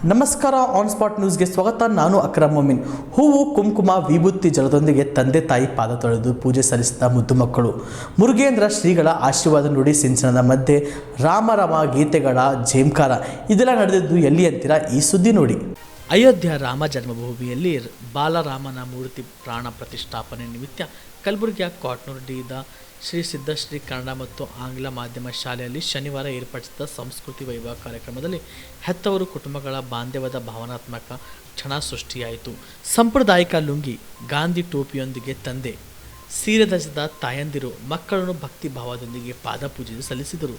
ನಮಸ್ಕಾರ, on spot ನ್ಯೂಸ್ಗೆ ಸ್ವಾಗತ. ನಾನು ಅಕ್ರಮ್ ಮೊಮಿನ್. ಹೂವು, ಕುಂಕುಮ, ವಿಭೂತಿ ಜಲದೊಂದಿಗೆ ತಂದೆ ತಾಯಿ ಪಾದ ತೊಳೆದು ಪೂಜೆ ಸಲ್ಲಿಸಿದ ಮುದ್ದು ಮಕ್ಕಳು. ಮುರುಘೇಂದ್ರ ಶ್ರೀಗಳ ಆಶೀರ್ವಾದ ನುಡಿ ಸಿಂಚನದ ಮಧ್ಯೆ ರಾಮ ಗೀತೆಗಳ ಝೇಂಕಾರ. ಇದೆಲ್ಲ ನಡೆದಿದ್ದು ಎಲ್ಲಿ ಅಂತೀರಾ? ಈ ಸುದ್ದಿ ನೋಡಿ. ಅಯೋಧ್ಯ ರಾಮ ಜನ್ಮಭೂಮಿಯಲ್ಲಿ ಬಾಲರಾಮನ ಮೂರ್ತಿ ಪ್ರಾಣ ಪ್ರತಿಷ್ಠಾಪನೆ ನಿಮಿತ್ತ ಕಲಬುರಗಿಯ ಕಾಟ್ನೂರ್ ಡಿದ ಶ್ರೀ ಸಿದ್ಧಶ್ರೀ ಕನ್ನಡ ಮತ್ತು ಆಂಗ್ಲ ಮಾಧ್ಯಮ ಶಾಲೆಯಲ್ಲಿ ಶನಿವಾರ ಏರ್ಪಡಿಸಿದ ಸಂಸ್ಕೃತಿ ವೈಭವ ಕಾರ್ಯಕ್ರಮದಲ್ಲಿ ಹೆತ್ತವರು ಕುಟುಂಬಗಳ ಬಾಂಧವ್ಯದ ಭಾವನಾತ್ಮಕ ಕ್ಷಣ ಸೃಷ್ಟಿಯಾಯಿತು. ಸಾಂಪ್ರದಾಯಿಕ ಲುಂಗಿ, ಗಾಂಧಿ ಟೋಪಿಯೊಂದಿಗೆ ತಂದೆ, ಸೀರೆ ಧರಿಸಿದ ತಾಯಂದಿರು ಮಕ್ಕಳನ್ನು ಭಕ್ತಿ ಭಾವದೊಂದಿಗೆ ಪಾದಪೂಜೆ ಸಲ್ಲಿಸಿದರು.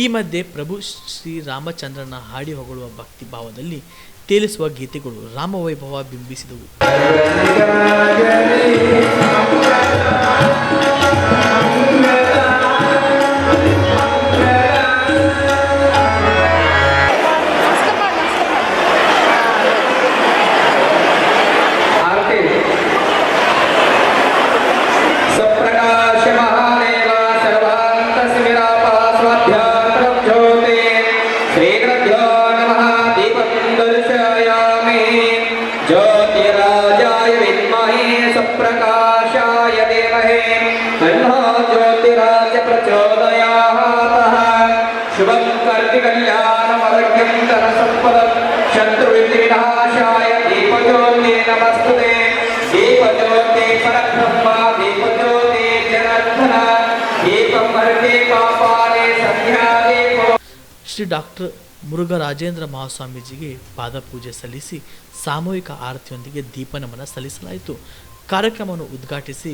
ಈ ಮಧ್ಯೆ ಪ್ರಭು ಶ್ರೀರಾಮಚಂದ್ರನ ಹಾಡಿ ಹೊಗಳುವ ಭಕ್ತಿ ಭಾವದಲ್ಲಿ ತೇಲಿಸುವ ಗೀತೆಗಳು ರಾಮವೈಭವ ಬಿಂಬಿಸಿದವು. ज्योतिराजाय विद्महे सप्रकाशाय धीमहि तन्नो ज्योतिराज प्रचोदयात्. शुभं कर्ति कल्याणमर्घ्यं धनसम्पदं शत्रुविनाशाय दीपज्योते नमस्तुते. दीपज्योते परब्रह्म दीपज्योते जनार्दन दीपं वर्गे पापाले संध्यादीपो. ಶ್ರೀ ಡಾಕ್ಟರ್ ಮುರುಘರಾಜೇಂದ್ರ ಮಹಾಸ್ವಾಮೀಜಿಗೆ ಪಾದಪೂಜೆ ಸಲ್ಲಿಸಿ ಸಾಮೂಹಿಕ ಆರತಿಯೊಂದಿಗೆ ದೀಪನಮನ ಸಲ್ಲಿಸಲಾಯಿತು. ಕಾರ್ಯಕ್ರಮವನ್ನು ಉದ್ಘಾಟಿಸಿ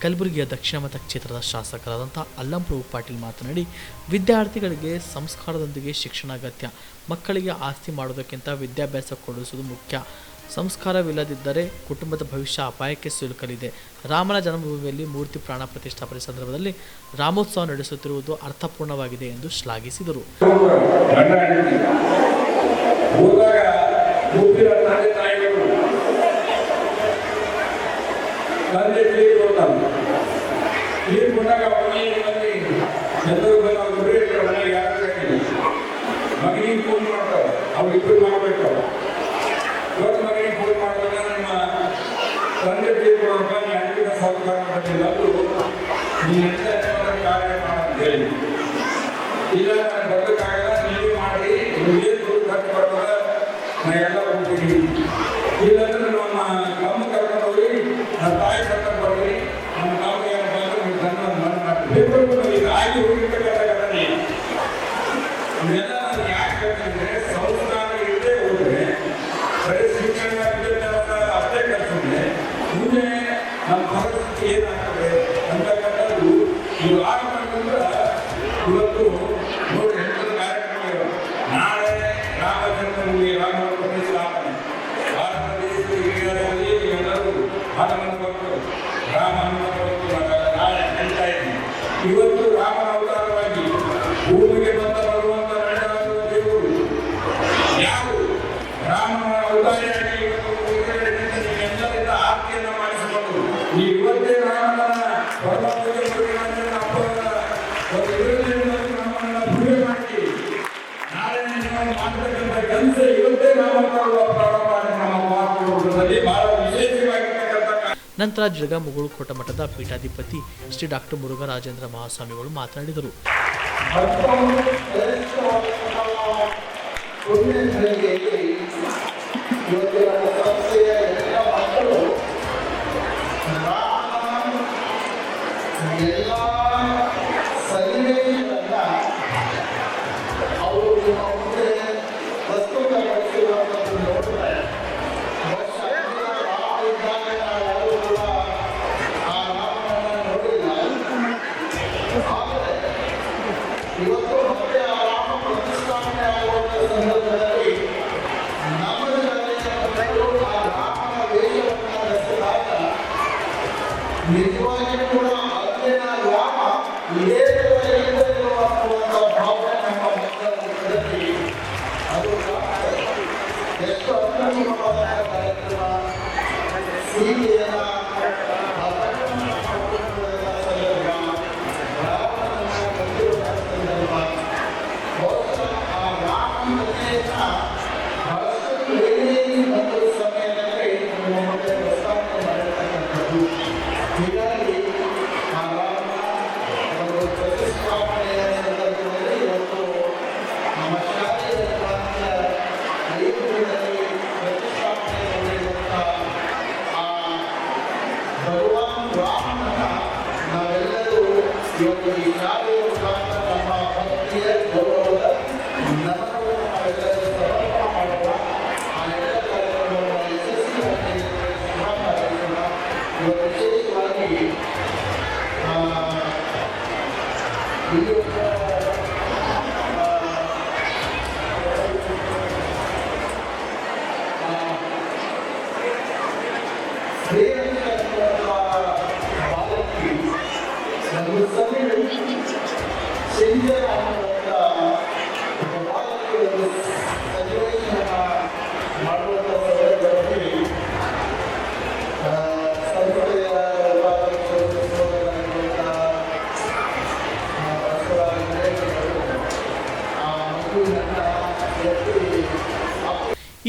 ಕಲಬುರಗಿಯ ದಕ್ಷಿಣ ಮತ ಕ್ಷೇತ್ರದ ಶಾಸಕರಾದಂಥ ಅಲ್ಲಂಪ್ರಭು ಪಾಟೀಲ್ ಮಾತನಾಡಿ, ವಿದ್ಯಾರ್ಥಿಗಳಿಗೆ ಸಂಸ್ಕಾರದೊಂದಿಗೆ ಶಿಕ್ಷಣ ಅಗತ್ಯ. ಮಕ್ಕಳಿಗೆ ಆಸ್ತಿ ಮಾಡೋದಕ್ಕಿಂತ ವಿದ್ಯಾಭ್ಯಾಸ ಕೊಡಿಸುವುದು ಮುಖ್ಯ. ಸಂಸ್ಕಾರವಿಲ್ಲದಿದ್ದರೆ ಕುಟುಂಬದ ಭವಿಷ್ಯ ಅಪಾಯಕ್ಕೆ ಸಿಲುಕಲಿದೆ. ರಾಮನ ಜನ್ಮಭೂಮಿಯಲ್ಲಿ ಮೂರ್ತಿ ಪ್ರಾಣ ಪ್ರತಿಷ್ಠಾಪನೆ ಸಂದರ್ಭದಲ್ಲಿ ರಾಮೋತ್ಸವ ನಡೆಸುತ್ತಿರುವುದು ಅರ್ಥಪೂರ್ಣವಾಗಿದೆ ಎಂದು ಶ್ಲಾಘಿಸಿದರು. ತಂದೆ ತೀರ್ಕೊಳ್ಳುವಾಗ ಅಂತಿಮ ಸಹಕಾರ ಬಂದಿಲ್ಲದು ನೀನೆಂತ ಕಾರ್ಯ ಅಂತ ಹೇಳಿ ಇಲ್ಲ, ನಾನು ಬರಬೇಕಾಗಲ್ಲ, ನೀವೇ ಮಾಡಿ, ಏನು ದುಡ್ಡು ಖರ್ಚು ಬರ್ತದ, ನಾ ಎಲ್ಲ ಹೋಗ್ತೀನಿ. ಇಲ್ಲಾಂದ್ರೆ ನಮ್ಮ ಕರ್ಕೊಂಡು ಹೋಗಿ ನಮ್ಮ ತಾಯಿ ಕರ್ಕೊಂಡು ಬರ್ರಿ, ನಮ್ಮ ತಾಯಿ ಬಂದು ನೀವು ತಂದು ಈಗ ಆಗಿ ಹೋಗಿರ್ತಕ್ಕಂಥ ಘಟನೆ ಇವೆಲ್ಲ ನಾನು ಯಾಕೆ ಹೇಳ್ತಂದ್ರೆ, ಸಂಸ್ಕಾರ ಇಲ್ಲದೆ ಹೋದ್ರೆ ಬರೀ ಶಿಕ್ಷಣ ವಿದ್ಯಾಭ್ಯಾಸ ಅಷ್ಟೇ ಕಲಿಸಿದ್ರೆ ಮುಂದೆ ನಮ್ಮ ಪರಿಸ್ಥಿತಿ ಏನಾಗ್ತದೆ ಅಂತಕ್ಕಂಥದ್ದು ಇವು ಆಗಬೇಕಂದ್ರೆ ಇವತ್ತು ನೋಡಿ ಎಂಟು ಕಾರ್ಯಕ್ರಮಗಳು. ನಾಳೆ ರಾಮ ಜನ್ಮಭೂಮಿ ರಾಮ ಪ್ರತಿಷ್ಠಾಪನೆ ಭಾರತ ದೇಶದ ಹಿರಿಯರಲ್ಲಿ ಎಲ್ಲರೂ ಹನುಮನ ಭಕ್ತರು, ರಾಮ ಹನುಮನ ಭಕ್ತರು. ನಾಳೆ ಹೇಳ್ತಾ ಇದ್ದೀನಿ, ಇವತ್ತು ರಾಮನ ಅವತಾರವಾಗಿ ಭೂಮಿಗೆ ಬರುವಂತ ನಡೆದಾಡುವ ದೇವರು ಯಾವ ರಾಮನ ಅವತಾರಿಯಾಗಿ ಎಲ್ಲರಿಂದ ಆರ್ತಿಯನ್ನು ಮಾಡಿಸಿಕೊಂಡು ಈ ಇವತ್ತೇ ರಾಮನ ಪರಮಪೂಜೆ ನಮ್ಮನ್ನ ಪೂಜೆ ಮಾಡಿ ನಾಳೆ ನಾವು ಮಾಡತಕ್ಕಂಥ ಕೆಲಸ ಇವತ್ತೇ ನಾವು ಪ್ರಾರಂಭ ಮಾಡಿ ನಮ್ಮ ಮಾತುಗಳಲ್ಲಿ ಬಹಳ ವಿಶೇಷವಾಗಿರ್ತಕ್ಕಂಥ. ನಂತರ ಜಿಳಗ ಮುಗುಳುಕೋಟ ಮಠದ ಪೀಠಾಧಿಪತಿ ಶ್ರೀ ಡಾಕ್ಟರ್ ಮುರುಘರಾಜೇಂದ್ರ ಮಹಾಸ್ವಾಮಿಗಳು ಮಾತನಾಡಿದರು. ಎಲ್ಲ ಸನ್ನಿವೇಶಗಳನ್ನ ಅವರು ನಿಮ್ಮ ಮುಂದೆ ಪ್ರಸ್ತುತಪಡಿಸಿರುವಂಥದ್ದು ನೋಡಿದ್ರೆ ರಾಮ ಇದ್ದಾಗ ನಾವೆಲ್ಲರೂ ಕೂಡ ಆ ರಾಮನನ್ನು ನೋಡಿಲ್ಲ. ಆದರೆ ಇವತ್ತು ಮತ್ತೆ ಆ ರಾಮ ಪ್ರತಿಷ್ಠಾಪನೆ ಆಗುವಂಥ ಸಂದರ್ಭದಲ್ಲಿ ನಮ್ಮ ಜನತೆಯ ಆ ರಾಮನ ವೇಷವನ್ನು ಧರಿಸಿದಾಗ ನಿಜವಾಗಿಯೂ ಕೂಡ ರಾಮ ಇದೇ ಇರುವಂಥ ಭಾವನೆ ನಮ್ಮ ಮಕ್ಕಳಲ್ಲಿ ಅದು ಎಷ್ಟು ಅತ್ಯುತ್ತಮವಾದ ಕಾರ್ಯಕ್ರಮ. ಸೀತೆಯನ್ನು ಬಹಳಷ್ಟು ಈ ಶಾಲೆಯ ಮುಖಾಂತರ ನಮ್ಮ ಭಕ್ತಿಯ ಗೌರವದ ನಮನವನ್ನು ನಾವೆಲ್ಲರೂ ಸಮರ್ಪಣೆ ಮಾಡೋಣ. ಆ ಎಲ್ಲ ಕಾರ್ಯಕ್ರಮವನ್ನು ಯಶಸ್ವಿಯಾಗಿ ಶುಭ ಹಾರೈಸೋಣ. ಇವತ್ತು ವಿಶೇಷವಾಗಿ ಇಲ್ಲಿ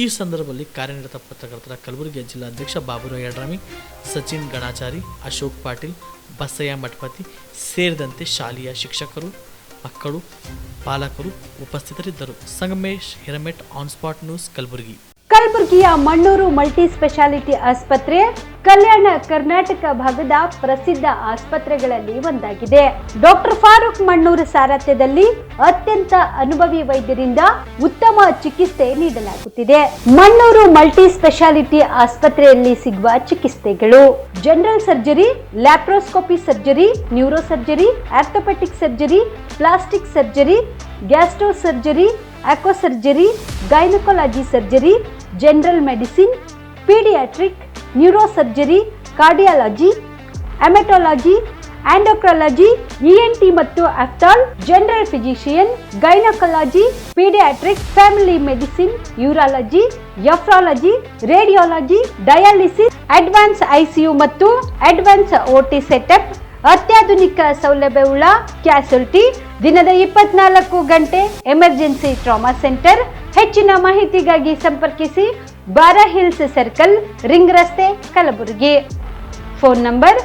ಈ ಸಂದರ್ಭದಲ್ಲಿ ಕಾರ್ಯನಿರತ ಪತ್ರಕರ್ತರ ಕಲಬುರಗಿಯ ಜಿಲ್ಲಾಧ್ಯಕ್ಷ ಬಾಬುರಾವ್ ಯಡ್ರಾಮಿ, ಸಚಿನ್ ಗಣಾಚಾರಿ, ಅಶೋಕ್ ಪಾಟೀಲ್, ಬಸಯ್ಯ ಮಠಪತಿ ಸೇರಿದಂತೆ ಶಾಲೆಯ ಶಿಕ್ಷಕರು, ಮಕ್ಕಳು, ಪಾಲಕರು ಉಪಸ್ಥಿತರಿದ್ದರು. Sangamesh Hiremath, on spot news, Kalaburagi. ಕಲಬುರಗಿಯ ಮಣ್ಣೂರು ಮಲ್ಟಿ ಸ್ಪೆಷಾಲಿಟಿ ಆಸ್ಪತ್ರೆ ಕಲ್ಯಾಣ ಕರ್ನಾಟಕ ಭಾಗದ ಪ್ರಸಿದ್ಧ ಆಸ್ಪತ್ರೆಗಳಲ್ಲಿ ಒಂದಾಗಿದೆ. ಡಾಕ್ಟರ್ ಫಾರೂಕ್ ಮಣ್ಣೂರು ಸಾರಥ್ಯದಲ್ಲಿ ಅತ್ಯಂತ ಅನುಭವಿ ವೈದ್ಯರಿಂದ ಉತ್ತಮ ಚಿಕಿತ್ಸೆ ನೀಡಲಾಗುತ್ತಿದೆ. ಮಣ್ಣೂರು ಮಲ್ಟಿ ಸ್ಪೆಷಾಲಿಟಿ ಆಸ್ಪತ್ರೆಯಲ್ಲಿ ಸಿಗುವ ಚಿಕಿತ್ಸೆಗಳು: general surgery, laparoscopy surgery, neuro surgery, orthopaedic surgery, plastic surgery, gastro surgery, aqua surgery, gynaecology surgery, general medicine, paediatric, neuro surgery, cardiology, haematology, endocrinology, ENT ಮತ್ತು ophthal, general physician, gynaecology, paediatric, family medicine, urology, nephrology, radiology, dialysis, advance ICU ಮತ್ತು advance OT setup, ಅತ್ಯಾಧುನಿಕ ಸೌಲಭ್ಯವುಳ್ಳ ಕ್ಯಾಸುಲಿಟಿ, ದಿನದ 24 ಗಂಟೆ emergency trauma centre. ಹೆಚ್ಚಿನ ಮಾಹಿತಿಗಾಗಿ ಸಂಪರ್ಕಿಸಿ ಬಾರಾ hills circle, ring ರಸ್ತೆ, ಕಲಬುರಗಿ. Phone number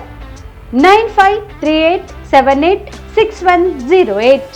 9538786108.